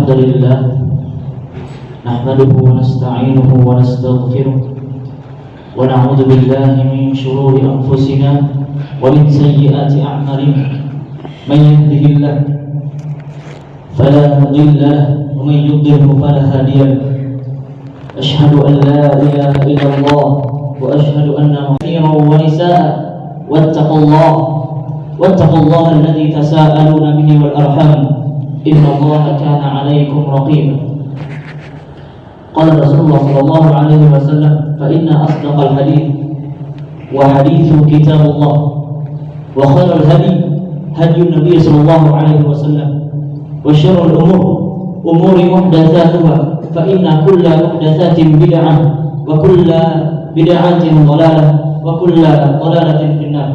الحمد لله نحمده ونستعينه ونستغفره ونعوذ بالله من شرور أنفسنا ومن سيئات أعمالنا من يهده الله فلا مضل له ومن يضلل فلا هادي له أشهد أن لا إله إلا الله وأشهد أن محمدا ونساء واتقوا الله الذي تساءلون به والأرحام إن الله كان عليكم رقيبا. قال رسول الله صلى الله عليه وسلم فإن أصدق الحديث وحديث كتاب الله وخير الهدي هدي النبي صلى الله عليه وسلم وشر الأمور محدثاتها فإن كل محدثات بدعة وكل بدعة ضلالة وكل ضلالة في النار.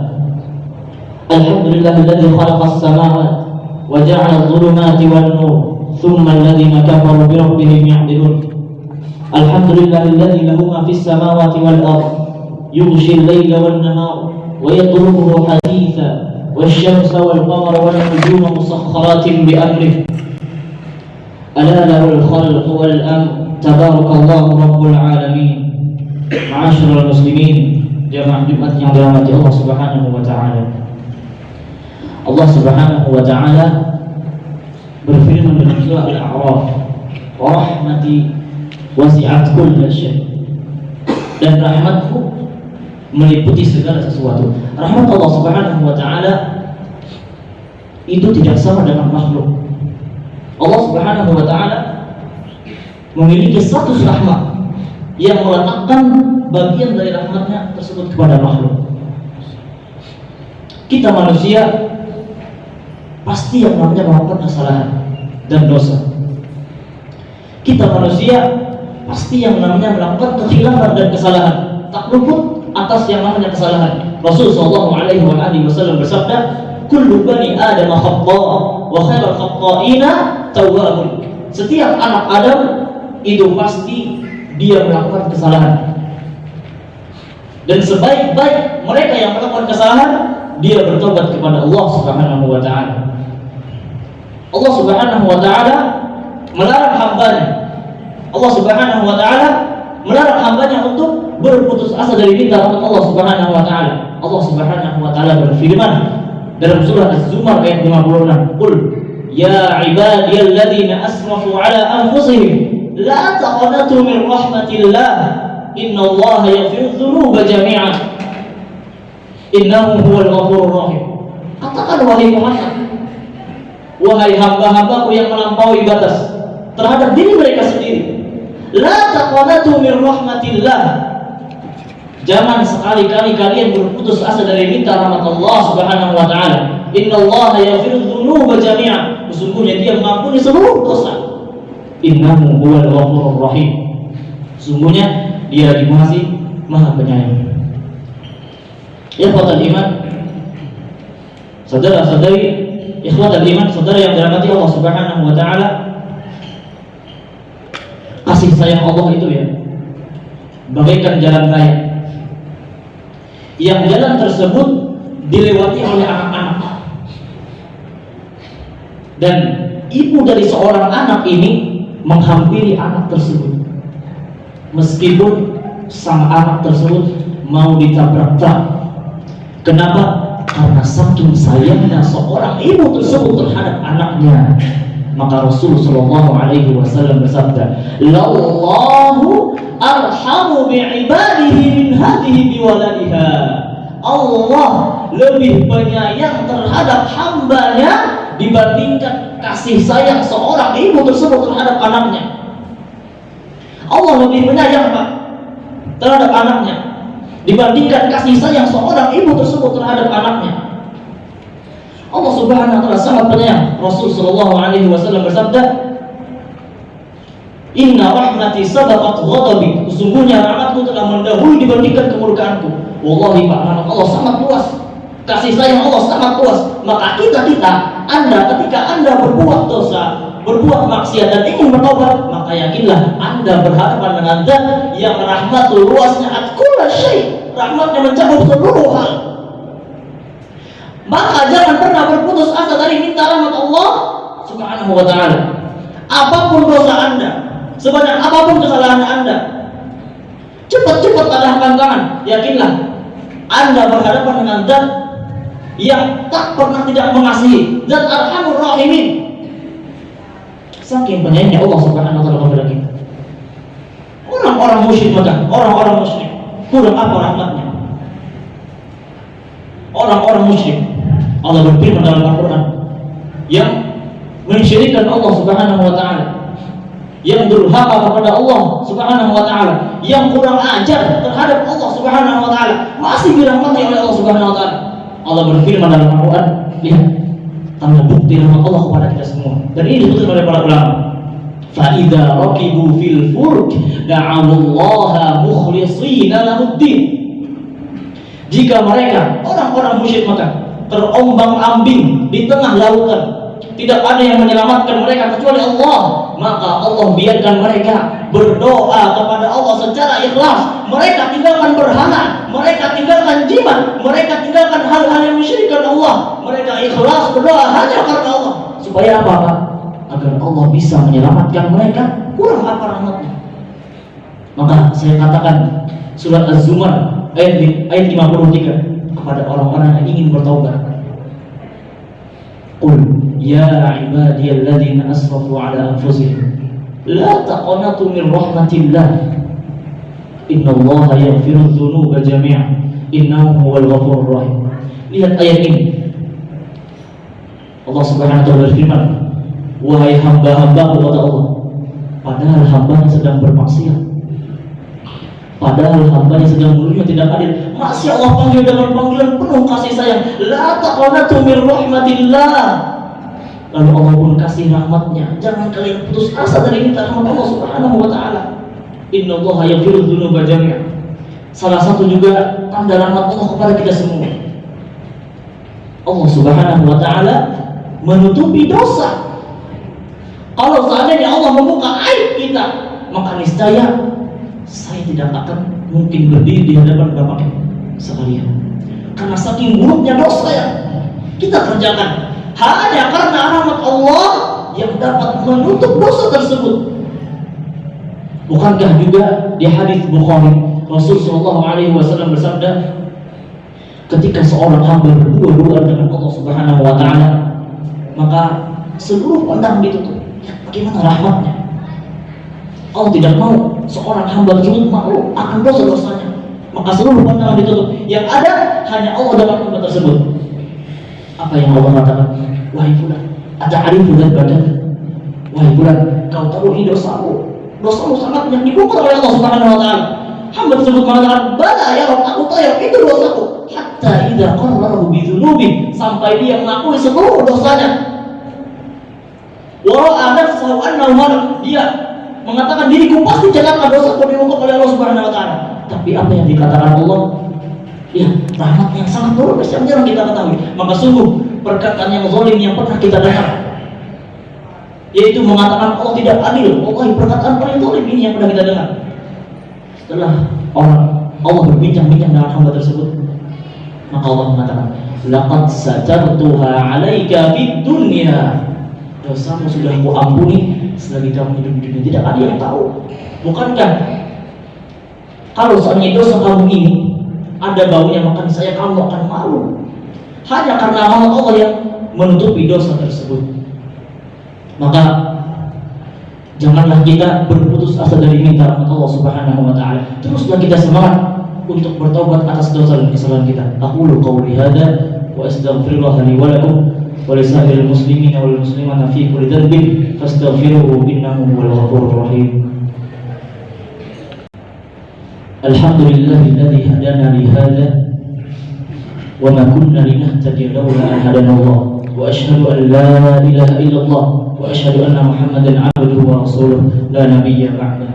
الحمد لله الذي خلق السماوات وجعل الظلمات والنور ثم الذين كفروا بربهم يعدلون. الحمد لله الذي له ما في السماوات والأرض يغشي الليل والنهار ويطلبه حديثا والشمس والقمر والنجوم مسخرات بأمره ألا له الخلق والأمر تبارك الله رب العالمين. معاشر المسلمين jamaah Jumat yang dirahmati Allah Subhanahu wa taala. Allah Subhanahu wa taala berfirman dalam surah Al-A'raf, "Wa rahmati wasi'at kulla syai'." Dan rahmatku meliputi segala sesuatu. Rahmat Allah Subhanahu wa taala itu tidak sama dengan makhluk. Allah Subhanahu wa taala memiliki status rahmat yang meletakkan bagian dari rahmatnya tersebut kepada makhluk. Kita manusia pasti yang namanya melakukan kesalahan dan dosa. Kita manusia pasti yang namanya melakukan kekhilafan dan kesalahan, tak luput atas yang namanya kesalahan. Rasul sallallahu alaihi wasallam bersabda, "Kullu bani Adam khata' wa khairul khata'ina tawwabun." Setiap anak Adam itu pasti dia melakukan kesalahan. Dan sebaik-baik mereka yang melakukan kesalahan, dia bertobat kepada Allah Subhanahu wa taala. Allah Subhanahu wa taala melarang hambanya. Allah Subhanahu wa taala melarang hambanya untuk berputus asa dari minta rahmat Allah Subhanahu wa taala. Allah Subhanahu wa taala berfirman dalam surah Az-Zumar ayat 56, "Qul ya ibadiyalladzina asrafu ala anfusihim la taqnatu min rahmatillah innallaha yaghfiru dzunuba jami'an innahu huwal ghafurur rahim." Katakan wahai Muhammad, wahai hamba-hambaku yang melampaui batas terhadap diri mereka sendiri, la taqnatu min rahmatillah, jangan sekali-kali kalian berputus asa dari minta rahmat Allah Subhanahu wa taala. Innallaha yaghfiru dzunuba jami'an, sesungguhnya dia mengampuni seluruh dosa. Innahu huwal ghafurur rahim, sesungguhnya dia lagi maha penyayang. Ikhwatal iman, saudara-saudari, ikhwatal iman, saudara yang dirahmati Allah Subhanahu wa taala, kasih sayang Allah itu ya bagaikan jalan raya yang jalan tersebut dilewati oleh anak-anak, dan ibu dari seorang anak ini menghampiri anak tersebut meskipun sang anak tersebut mau ditabrak-tabrak. Kenapa? Karena saking sayangnya seorang ibu tersebut terhadap anaknya. Maka Rasul sallallahu alaihi wasallam bersabda, "Lallahu arhamu bi'ibadihi min hadhihi biwaladiha." Allah lebih penyayang terhadap hambanya dibandingkan kasih sayang seorang ibu tersebut terhadap anaknya. Allah lebih penyayang Pak terhadap anaknya dibandingkan kasih sayang seorang ibu tersebut terhadap anaknya. Allah Subhanahu wa taala sangat penyayang. Rasul sallallahu alaihi wasallam bersabda, "Inna rahmati sabaqat ghadabi." Sesungguhnya rahmatku telah mendahului dibandingkan kemurkaanku. Wallahi Pak, rahmat Allah sangat luas. Kasih sayang Allah sangat luas. Maka Anda ketika Anda berbuat dosa, berbuat maksiat dan ingin bertobat, maka yakinlah Anda berhadapan dengan Zat yang rahmatul luasnya at-kulla syai'. Rahmatnya mencakup seluruh hal. Maka jangan pernah berputus asa dari minta rahmat Allah Subhanahu wa taala. Apapun dosa Anda, sebanyak apapun kesalahan Anda, cepat-cepat angkat tangan. Yakinlah Anda berhadapan dengan Zat yang tak pernah tidak mengasihi, Zat Arhamur Rahimin. Saking penyayangnya Allah Subhanahu wa taala kepada kita. Orang-orang musyrik Mekah, orang-orang musyrik, kurang apa rahmatnya? Orang-orang musyrik, Allah berfirman dalam Al-Quran, yang mensyirikkan Allah Subhanahu wa taala, yang durhaka kepada Allah Subhanahu wa taala, yang kurang ajar terhadap Allah Subhanahu wa taala, masih dirahmati oleh Allah Subhanahu wa taala. Allah berfirman dalam Al-Quran, lihat tanda bukti rahmat Allah kepada kita semua. Dan ini disebutkan oleh para ulama. Fa idza raqibu fil fulk da'awallaha mukhlishina lahuddin. Jika mereka orang-orang musyrik Mekah terombang-ambing di tengah lautan, tidak ada yang menyelamatkan mereka kecuali Allah, maka Allah biarkan mereka berdoa kepada Allah secara ikhlas. Mereka tinggalkan berhala, mereka tinggalkan jimat, mereka tinggalkan hal-hal yang mensyirikkan Allah. Mereka ikhlas berdoa hanya karena Allah. Supaya apa, Pak? Agar Allah bisa menyelamatkan mereka. Kurang apa rahmatnya? Maka saya katakan surat Az-Zumar ayat 53 kepada orang-orang yang ingin bertaubat. Qul ya ibadiyalladzina asrafu ala anfusihim la taqnatu min rahmatillah innallaha yaghfiru dzunuba jami'an innahu huwal ghafurur rahim. Lihat ayat ini. Allah Subhanahu wa taala berfirman, wahai hamba-hambaku, kata Allah, padahal hambanya sedang bermaksiat, padahal hambanya sedang menuduhnya tidak adil, masih Allah panggil dengan panggilan penuh kasih sayang, la taqnatu min rahmatillah. Lalu Allah pun kasih rahmatnya. Jangan kalian putus asa dari minta rahmat Allah Subhanahu wa taala. Innallaha yaghfiru dzunuba jami'an. Salah satu juga tanda rahmat Allah kepada kita semua, Allah Subhanahu wa taala menutupi dosa. Kalau seandainya Allah membuka aib kita, maka niscaya saya tidak akan mungkin berdiri di hadapan Bapak sekalian. Karena saking buruknya dosa yang kita kerjakan, hanya karena rahmat Allah yang dapat menutup dosa tersebut. Bukankah juga di hadis Bukhari, Rasul sallallahu alaihi wasallam bersabda, ketika seorang hamba berdua-dua dengan Allah Subhanahu wa taala, maka seluruh pandang ditutup. Bagaimana rahmatnya? Allah tidak mau seorang hamba tersebut malu akan dosa-dosanya, maka seluruh pandangan ditutup. Yang ada hanya Allah dalam hamba tersebut. Apa yang Allah katakan? Wahai fulan, ata'arifu dzambaka? Wahai fulan, kau tahu ini dosamu? Dosamu sangat yang dibongkar oleh Allah Subhanahu wa taala. Hamba tersebut mengatakan, bala ya Rabb, aku tahu itu dosaku. Hatta idza qarrahu bi dzunubi, sampai dia mengakui seluruh dosanya. Wa nafsahu annahu, dia mengatakan diriku pasti celaka, dosaku diungkap oleh Allah Subhanahu wa taala. Tapi apa yang dikatakan Allah? Ya, rahmat yang sangat luar biasa yang jarang kita ketahui. Maka sungguh perkataan yang zalim yang pernah kita dengar, yaitu mengatakan Allah tidak adil. Wallahi perkataan paling zalim ini yang pernah kita dengar. Setelah Allah berbincang-bincang dengan hamba tersebut, maka Allah mengatakan, laqad satartuha 'alaika fid dunya. Dosamu sudah aku ampuni selagi kamu hidup di dunia. Tidak ada yang tahu. Bukankah kalau seandainya dosa kamu ini ada baunya, maka saya kamu akan malu. Hanya karena Allah yang menutupi dosa tersebut. Maka janganlah kita berputus asa dari minta rahmat Allah Subhanahu wa taala. Teruslah kita semangat untuk bertobat atas dosa dan kesalahan kita. Aqulu qawli hadza wa astaghfirullah li wa lakum wa li sa'iril muslimin wal muslimat fi kulli dhanbin fastaghfiruhu innahu huwal ghafurur rahim. Alhamdulillahilladzi hadana li hadza wa ma kunna linahtadiya lawla an hadana Allah wa asyhadu an la ilaha illallah wa asyhadu anna Muhammadan 'abduhu wa rasuluhu la nabiyya ba'dah.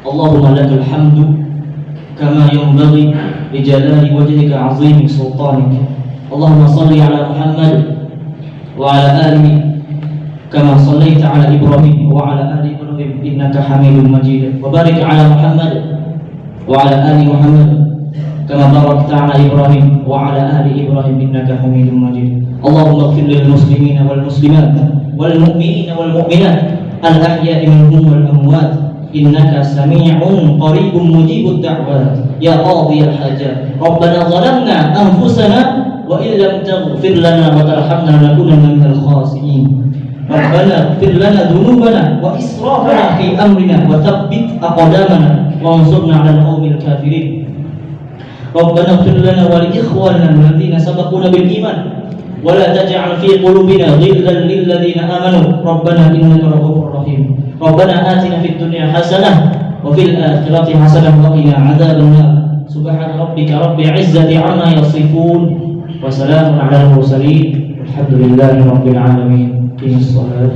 Allahumma lakal hamdu kama yanbaghi li jalali wajhika 'azimi sultanik. Allahumma shalli 'ala Muhammad wa 'ala alihi kama shallaita 'ala Ibrahim wa 'ala ali Ibrahim innaka Hamidum Majid. Wa barik 'ala Muhammad wa 'ala ali Muhammad kama barakta 'ala Ibrahim wa 'ala ali Ibrahim innaka Hamidum Majid. Allahumma ighfir lil muslimina wal muslimat wal mu'minina wal mu'minat al-ahya'i minhum wal amwat innaka sami'un qaribun mujibud da'wat ya qadhiyal hajat rabbana zalamna anfusana wa illam taghfir lana wa tarhamna lanakunanna minal khasirin rabbana ighfir lana dhunubana wa israfana fi amrina wa thabbit aqdamana wa ansurna 'alal qaumil kafirin rabbana ighfir lana wa li ikhwanina alladhina sabaquna bil iman wa la taj'al fi qulubina ghillan lil ladzina amanu rabbana innaka ra'ufur rahim rabbana atina fid dunya hasanah wa fil akhirati hasanah wa qina 'adzaban nar subhana rabbika rabbil 'izzati 'amma yasifun wa salamun 'alal mursalin walhamdulillahi rabbil alamin. Salat